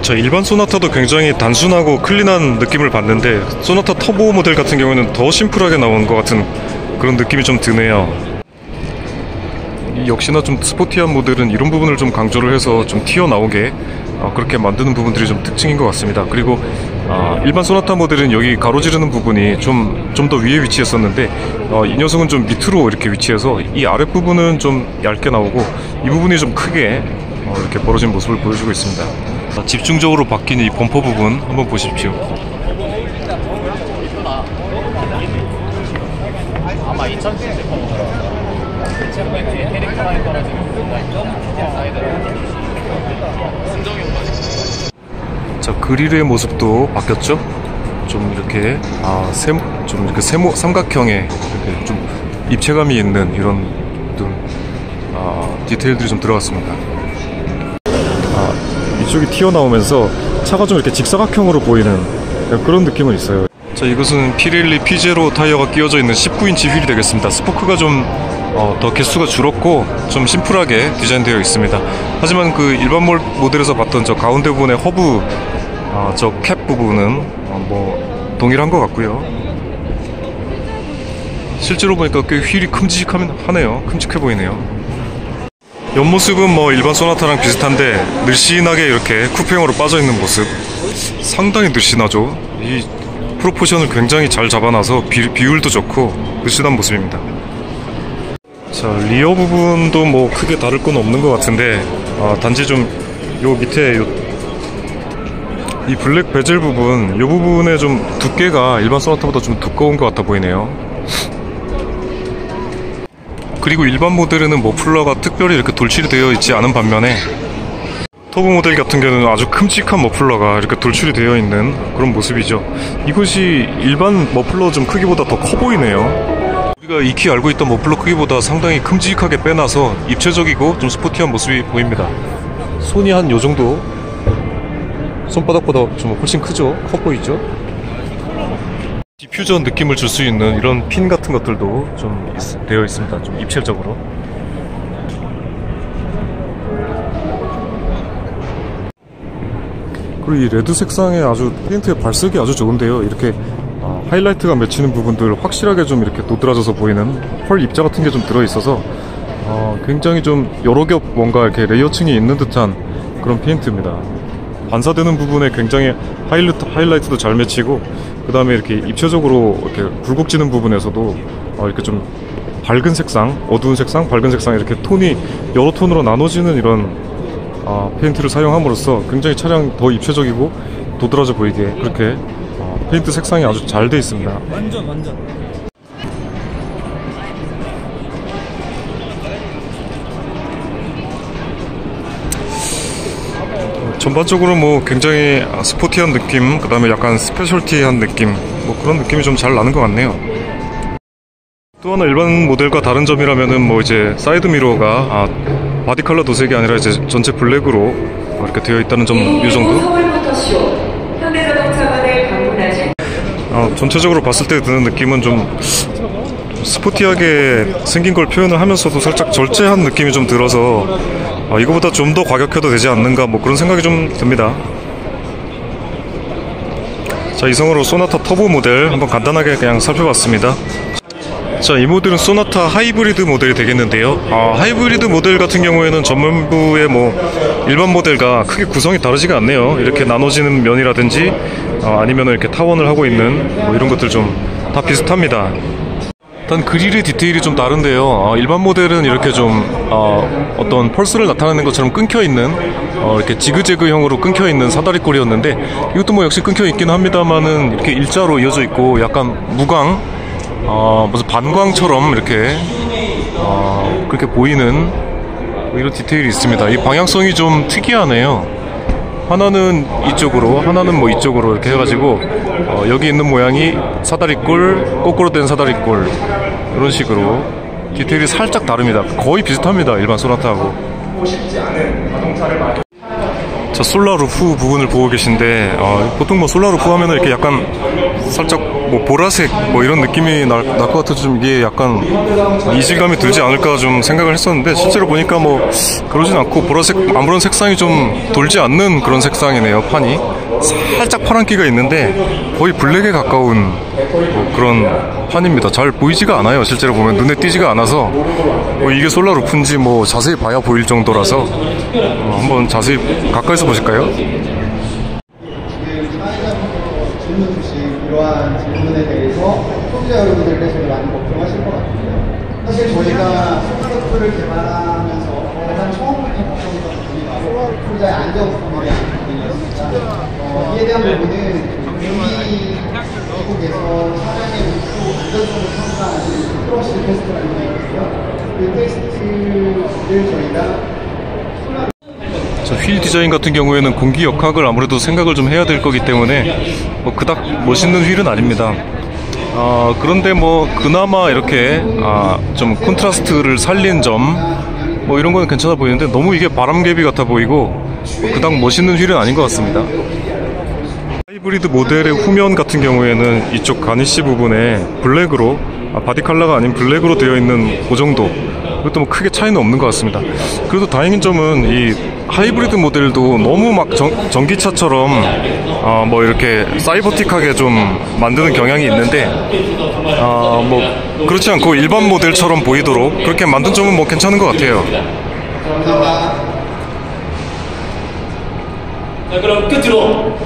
자, 일반 소나타도 굉장히 단순하고 클린한 느낌을 받는데 소나타 터보 모델 같은 경우에는 더 심플하게 나온 것 같은 그런 느낌이 좀 드네요. 역시나 좀 스포티한 모델은 이런 부분을 좀 강조를 해서 좀 튀어나오게 그렇게 만드는 부분들이 좀 특징인 것 같습니다. 그리고 일반 소나타 모델은 여기 가로지르는 부분이 좀 더 위에 위치했었는데 이 녀석은 좀 밑으로 이렇게 위치해서 이 아랫부분은 좀 얇게 나오고 이 부분이 좀 크게 이렇게 벌어진 모습을 보여주고 있습니다. 집중적으로 바뀐 이 범퍼 부분 한번 보십시오. 아마 2000cc 자, 그릴의 모습도 바뀌었죠? 좀 이렇게 좀 이렇게 삼각형의 이렇게 좀 입체감이 있는 이런 디테일들이 좀 들어갔습니다. 이쪽이 튀어나오면서 차가 좀 이렇게 직사각형으로 보이는 그런 느낌은 있어요. 자, 이것은 피렐리 P0 타이어가 끼워져 있는 19인치 휠이 되겠습니다. 스포크가 좀 더 개수가 줄었고 좀 심플하게 디자인되어 있습니다. 하지만 그 일반 모델에서 봤던 저 가운데 부분의 허브 저 캡 부분은 뭐 동일한 것 같고요. 실제로 보니까 꽤 휠이 큼직하네요. 큼직해 보이네요. 옆모습은 뭐 일반 소나타랑 비슷한데 늘씬하게 이렇게 쿠페형으로 빠져있는 모습 상당히 늘씬하죠. 이 프로포션을 굉장히 잘 잡아놔서 비율도 좋고 늘씬한 모습입니다. 자, 리어 부분도 뭐 크게 다를 건 없는 것 같은데 단지 좀 요 밑에 이 블랙 베젤 부분 요 부분에 좀 두께가 일반 소나타보다 좀 두꺼운 것 같아 보이네요. 그리고 일반 모델에는 머플러가 특별히 이렇게 돌출이 되어 있지 않은 반면에 터보 모델 같은 경우는 아주 큼직한 머플러가 이렇게 돌출이 되어 있는 그런 모습이죠. 이것이 일반 머플러 좀 크기보다 더 커 보이네요. 우리가 익히 알고 있던 머플러 크기보다 상당히 큼직하게 빼놔서 입체적이고 좀 스포티한 모습이 보입니다. 손이 한 요정도, 손바닥보다 좀 훨씬 크죠? 커 보이죠? 디퓨저 느낌을 줄 수 있는 이런 핀 같은 것들도 좀 되어 있습니다. 좀 입체적으로. 그리고 이 레드 색상의 아주 페인트의 발색이 아주 좋은데요. 이렇게 하이라이트가 맺히는 부분들 확실하게 좀 이렇게 도드라져서 보이는 펄 입자 같은 게 좀 들어있어서 굉장히 좀 여러 겹 뭔가 이렇게 레이어층이 있는 듯한 그런 페인트입니다. 반사되는 부분에 굉장히 하이라이트도 잘 맺히고 그 다음에 이렇게 입체적으로 이렇게 굴곡지는 부분에서도 이렇게 좀 밝은 색상, 어두운 색상, 밝은 색상 이렇게 톤이 여러 톤으로 나눠지는 이런 페인트를 사용함으로써 굉장히 차량 더 입체적이고 도드라져 보이게 그렇게 페인트 색상이 아주 잘 되어 있습니다. 완전. 전반적으로 뭐 굉장히 스포티한 느낌, 그 다음에 약간 스페셜티한 느낌, 뭐 그런 느낌이 좀 잘 나는 것 같네요. 또 하나 일반 모델과 다른 점이라면은 뭐 이제 사이드 미러가 바디 컬러 도색이 아니라 이제 전체 블랙으로 이렇게 되어 있다는 점, 이 정도. 전체적으로 봤을 때 드는 느낌은 좀 스포티하게 생긴 걸 표현을 하면서도 살짝 절제한 느낌이 좀 들어서 이거보다 좀 더 과격해도 되지 않는가 뭐 그런 생각이 좀 듭니다. 자, 이상으로 소나타 터보 모델 한번 간단하게 그냥 살펴봤습니다. 자, 이 모델은 소나타 하이브리드 모델이 되겠는데요. 하이브리드 모델 같은 경우에는 전면부의 뭐 일반 모델과 크게 구성이 다르지가 않네요. 이렇게 나눠지는 면이라든지 아니면 이렇게 타원을 하고 있는 뭐 이런 것들 좀 다 비슷합니다. 일단 그릴의 디테일이 좀 다른데요. 일반 모델은 이렇게 좀 어떤 펄스를 나타내는 것처럼 끊겨있는 이렇게 지그재그형으로 끊겨있는 사다리꼴이었는데 이것도 뭐 역시 끊겨있긴 합니다만은 이렇게 일자로 이어져 있고 약간 무광 무슨 반광처럼 이렇게 그렇게 보이는 뭐 이런 디테일이 있습니다. 이 방향성이 좀 특이하네요. 하나는 이쪽으로, 하나는 뭐 이쪽으로 이렇게 해가지고 여기 있는 모양이 사다리꼴, 거꾸로 된 사다리꼴 이런 식으로 디테일이 살짝 다릅니다. 거의 비슷합니다. 일반 소나타하고. 자, 솔라 루프 부분을 보고 계신데 보통 뭐 솔라 루프 하면은 이렇게 약간 살짝 뭐 보라색 뭐 이런 느낌이 날 것 같아서 좀 이게 약간 이질감이 들지 않을까 좀 생각을 했었는데, 실제로 보니까 뭐 그러진 않고 보라색 아무런 색상이 좀 돌지 않는 그런 색상이네요. 판이 살짝 파란기가 있는데 거의 블랙에 가까운 뭐 그런 판입니다. 잘 보이지가 않아요. 실제로 보면 눈에 띄지가 않아서 뭐 이게 솔라 루프인지 뭐 자세히 봐야 보일 정도라서 한번 자세히 가까이서 보실까요? 질문 주신 이러한 질문에 대해서 소비자 여러분들께서도 많이 걱정하실 것 같아요. 사실 저희가 솔라루프를 개발하면서 가장 처음부터 걱정했던 부분이 바로 소비자의 안전 부분이 아니었습니다. 이에 대한 부분은 우리 미국에서 차량의 우수 안전성을 평가하는 크러쉬 테스트라는 게 있고요. 그 테스트를 저희가 휠 디자인 같은 경우에는 공기 역학을 아무래도 생각을 좀 해야 될 거기 때문에 뭐 그닥 멋있는 휠은 아닙니다. 그런데 뭐 그나마 이렇게 좀 콘트라스트를 살린 점 뭐 이런 거는 괜찮아 보이는데, 너무 이게 바람개비 같아 보이고 뭐 그닥 멋있는 휠은 아닌 것 같습니다. 하이브리드 모델의 후면 같은 경우에는 이쪽 가니쉬 부분에 블랙으로, 바디 컬러가 아닌 블랙으로 되어 있는 그 정도, 그것도 뭐 크게 차이는 없는 것 같습니다. 그래도 다행인 점은 이 하이브리드 모델도 너무 막 전기차처럼 뭐 이렇게 사이버틱하게 좀 만드는 경향이 있는데, 뭐 그렇지 않고 일반 모델처럼 보이도록 그렇게 만든 점은 뭐 괜찮은 것 같아요. 자, 그럼 끝으로